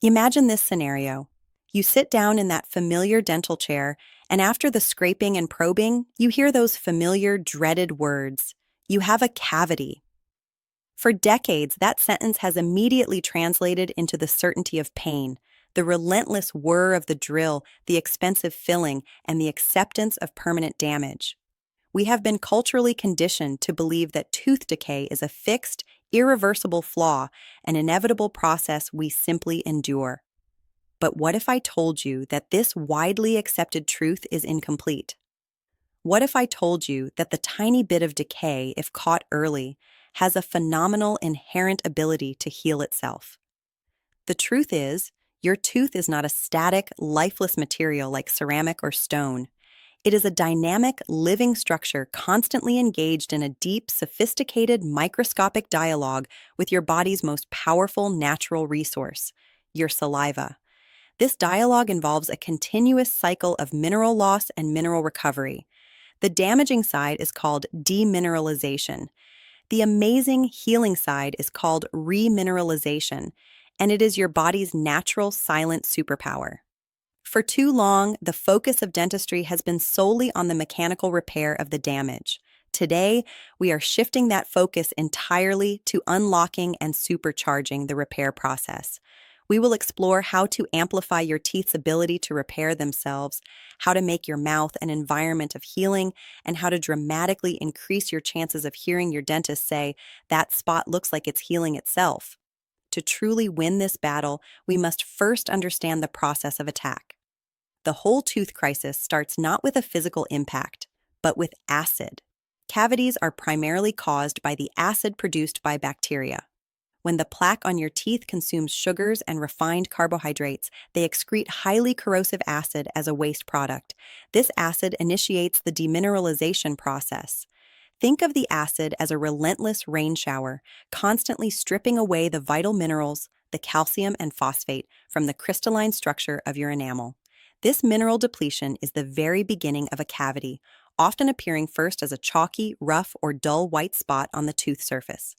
Imagine this scenario. You sit down in that familiar dental chair, and after the scraping and probing, you hear those familiar, dreaded words. You have a cavity. For decades, that sentence has immediately translated into the certainty of pain, the relentless whir of the drill, the expensive filling, and the acceptance of permanent damage. We have been culturally conditioned to believe that tooth decay is a fixed, irreversible flaw, an inevitable process we simply endure. But what if I told you that this widely accepted truth is incomplete? What if I told you that the tiny bit of decay, if caught early, has a phenomenal inherent ability to heal itself? The truth is, your tooth is not a static, lifeless material like ceramic or stone. It is a dynamic, living structure constantly engaged in a deep, sophisticated, microscopic dialogue with your body's most powerful natural resource, your saliva. This dialogue involves a continuous cycle of mineral loss and mineral recovery. The damaging side is called demineralization. The amazing healing side is called remineralization, and it is your body's natural silent superpower. For too long, the focus of dentistry has been solely on the mechanical repair of the damage. Today, we are shifting that focus entirely to unlocking and supercharging the repair process. We will explore how to amplify your teeth's ability to repair themselves, how to make your mouth an environment of healing, and how to dramatically increase your chances of hearing your dentist say, "That spot looks like it's healing itself." To truly win this battle, we must first understand the process of attack. The whole tooth crisis starts not with a physical impact, but with acid. Cavities are primarily caused by the acid produced by bacteria. When the plaque on your teeth consumes sugars and refined carbohydrates, they excrete highly corrosive acid as a waste product. This acid initiates the demineralization process. Think of the acid as a relentless rain shower, constantly stripping away the vital minerals, the calcium and phosphate, from the crystalline structure of your enamel. This mineral depletion is the very beginning of a cavity, often appearing first as a chalky, rough, or dull white spot on the tooth surface.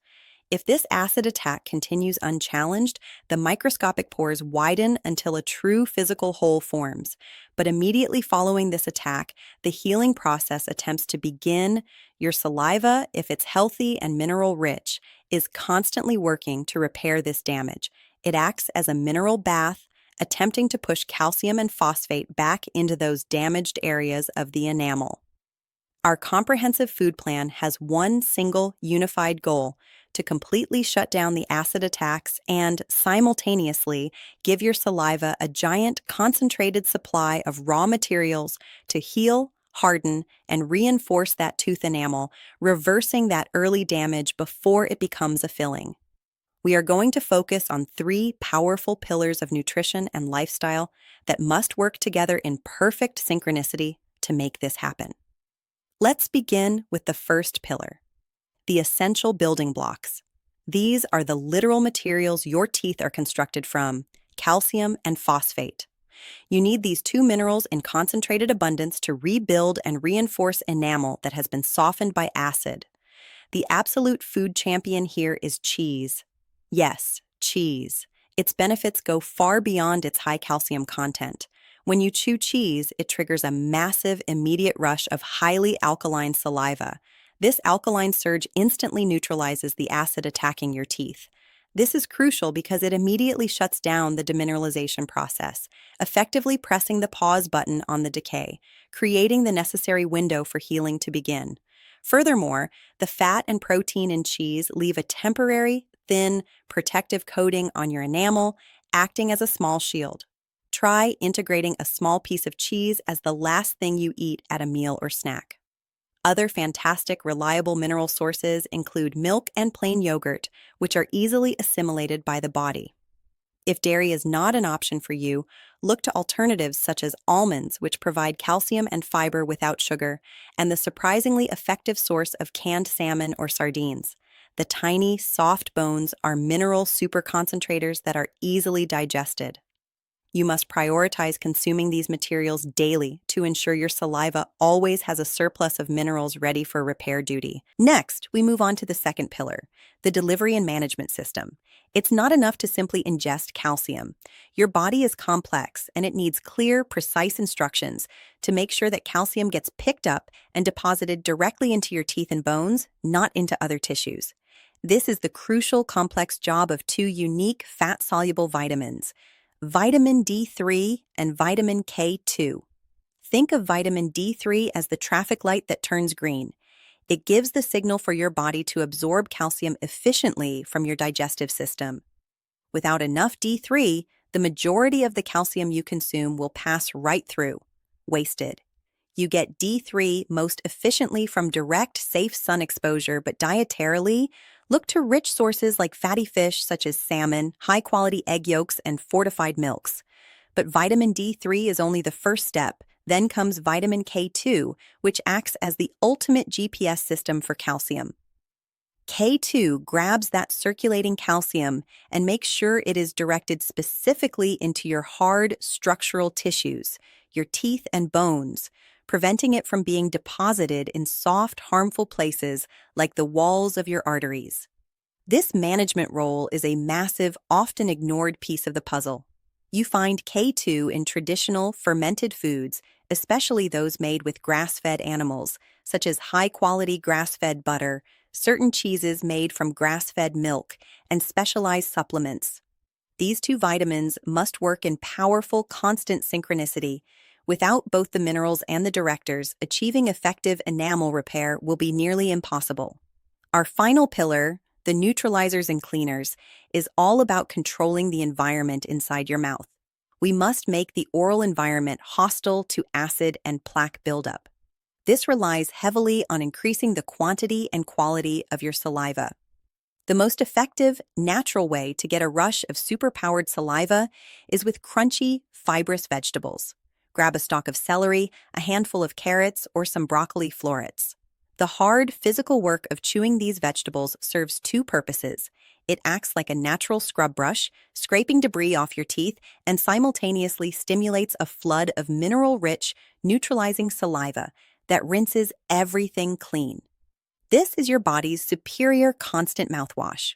If this acid attack continues unchallenged, the microscopic pores widen until a true physical hole forms. But immediately following this attack, the healing process attempts to begin. Your saliva, if it's healthy and mineral-rich, is constantly working to repair this damage. It acts as a mineral bath, attempting to push calcium and phosphate back into those damaged areas of the enamel. Our comprehensive food plan has one single unified goal: to completely shut down the acid attacks and, simultaneously, give your saliva a giant concentrated supply of raw materials to heal, harden, and reinforce that tooth enamel, reversing that early damage before it becomes a filling. We are going to focus on three powerful pillars of nutrition and lifestyle that must work together in perfect synchronicity to make this happen. Let's begin with the first pillar: the essential building blocks. These are the literal materials your teeth are constructed from: calcium and phosphate. You need these two minerals in concentrated abundance to rebuild and reinforce enamel that has been softened by acid. The absolute food champion here is cheese. Yes, cheese. Its benefits go far beyond its high calcium content. When you chew cheese, it triggers a massive, immediate rush of highly alkaline saliva. This alkaline surge instantly neutralizes the acid attacking your teeth. This is crucial because it immediately shuts down the demineralization process, effectively pressing the pause button on the decay, creating the necessary window for healing to begin. Furthermore, the fat and protein in cheese leave a temporary, thin, protective coating on your enamel, acting as a small shield. Try integrating a small piece of cheese as the last thing you eat at a meal or snack. Other fantastic, reliable mineral sources include milk and plain yogurt, which are easily assimilated by the body. If dairy is not an option for you, look to alternatives such as almonds, which provide calcium and fiber without sugar, and the surprisingly effective source of canned salmon or sardines. The tiny, soft bones are mineral superconcentrators that are easily digested. You must prioritize consuming these materials daily to ensure your saliva always has a surplus of minerals ready for repair duty. Next, we move on to the second pillar, the delivery and management system. It's not enough to simply ingest calcium. Your body is complex and it needs clear, precise instructions to make sure that calcium gets picked up and deposited directly into your teeth and bones, not into other tissues. This is the crucial, complex job of two unique fat-soluble vitamins, vitamin D3 and vitamin K2. Think of vitamin D3 as the traffic light that turns green. It gives the signal for your body to absorb calcium efficiently from your digestive system. Without enough D3, the majority of the calcium you consume will pass right through, wasted. You get D3 most efficiently from direct, safe sun exposure, but dietarily, look to rich sources like fatty fish such as salmon, high-quality egg yolks, and fortified milks. But vitamin D3 is only the first step. Then comes vitamin K2, which acts as the ultimate GPS system for calcium. K2 grabs that circulating calcium and makes sure it is directed specifically into your hard structural tissues, your teeth and bones, preventing it from being deposited in soft, harmful places like the walls of your arteries. This management role is a massive, often ignored piece of the puzzle. You find K2 in traditional fermented foods, especially those made with grass-fed animals, such as high-quality grass-fed butter, certain cheeses made from grass-fed milk, and specialized supplements. These two vitamins must work in powerful, constant synchronicity. Without both the minerals and the directors, achieving effective enamel repair will be nearly impossible. Our final pillar, the neutralizers and cleaners, is all about controlling the environment inside your mouth. We must make the oral environment hostile to acid and plaque buildup. This relies heavily on increasing the quantity and quality of your saliva. The most effective, natural way to get a rush of superpowered saliva is with crunchy, fibrous vegetables. Grab a stalk of celery, a handful of carrots, or some broccoli florets. The hard, physical work of chewing these vegetables serves two purposes. It acts like a natural scrub brush, scraping debris off your teeth, and simultaneously stimulates a flood of mineral-rich, neutralizing saliva that rinses everything clean. This is your body's superior constant mouthwash.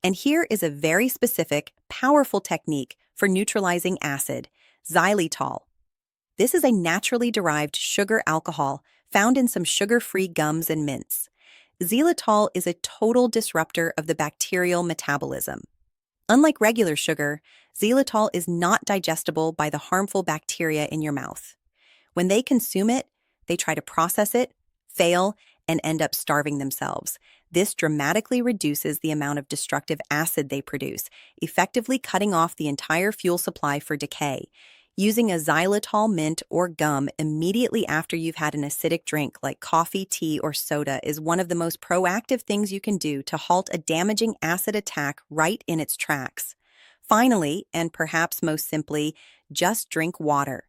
And here is a very specific, powerful technique for neutralizing acid, xylitol. This is a naturally derived sugar alcohol found in some sugar-free gums and mints. Xylitol is a total disruptor of the bacterial metabolism. Unlike regular sugar, xylitol is not digestible by the harmful bacteria in your mouth. When they consume it, they try to process it, fail, and end up starving themselves. This dramatically reduces the amount of destructive acid they produce, effectively cutting off the entire fuel supply for decay. Using a xylitol mint or gum immediately after you've had an acidic drink like coffee, tea, or soda is one of the most proactive things you can do to halt a damaging acid attack right in its tracks. Finally, and perhaps most simply, just drink water.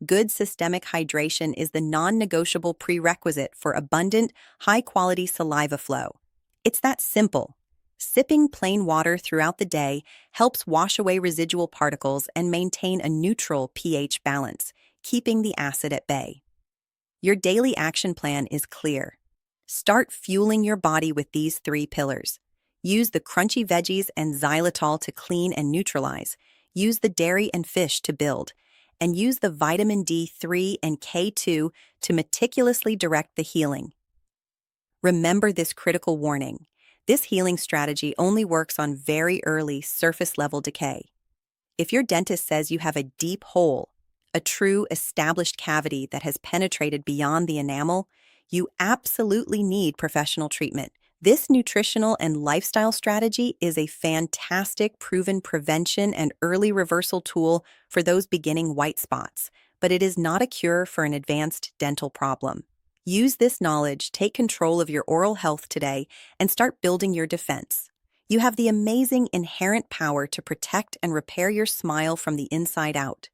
Good systemic hydration is the non-negotiable prerequisite for abundant, high-quality saliva flow. It's that simple. Sipping plain water throughout the day helps wash away residual particles and maintain a neutral pH balance, keeping the acid at bay. Your daily action plan is clear. Start fueling your body with these three pillars. Use the crunchy veggies and xylitol to clean and neutralize. Use the dairy and fish to build. And use the vitamin D3 and K2 to meticulously direct the healing. Remember this critical warning. This healing strategy only works on very early surface-level decay. If your dentist says you have a deep hole, a true established cavity that has penetrated beyond the enamel, you absolutely need professional treatment. This nutritional and lifestyle strategy is a fantastic proven prevention and early reversal tool for those beginning white spots, but it is not a cure for an advanced dental problem. Use this knowledge, take control of your oral health today, and start building your defense. You have the amazing inherent power to protect and repair your smile from the inside out.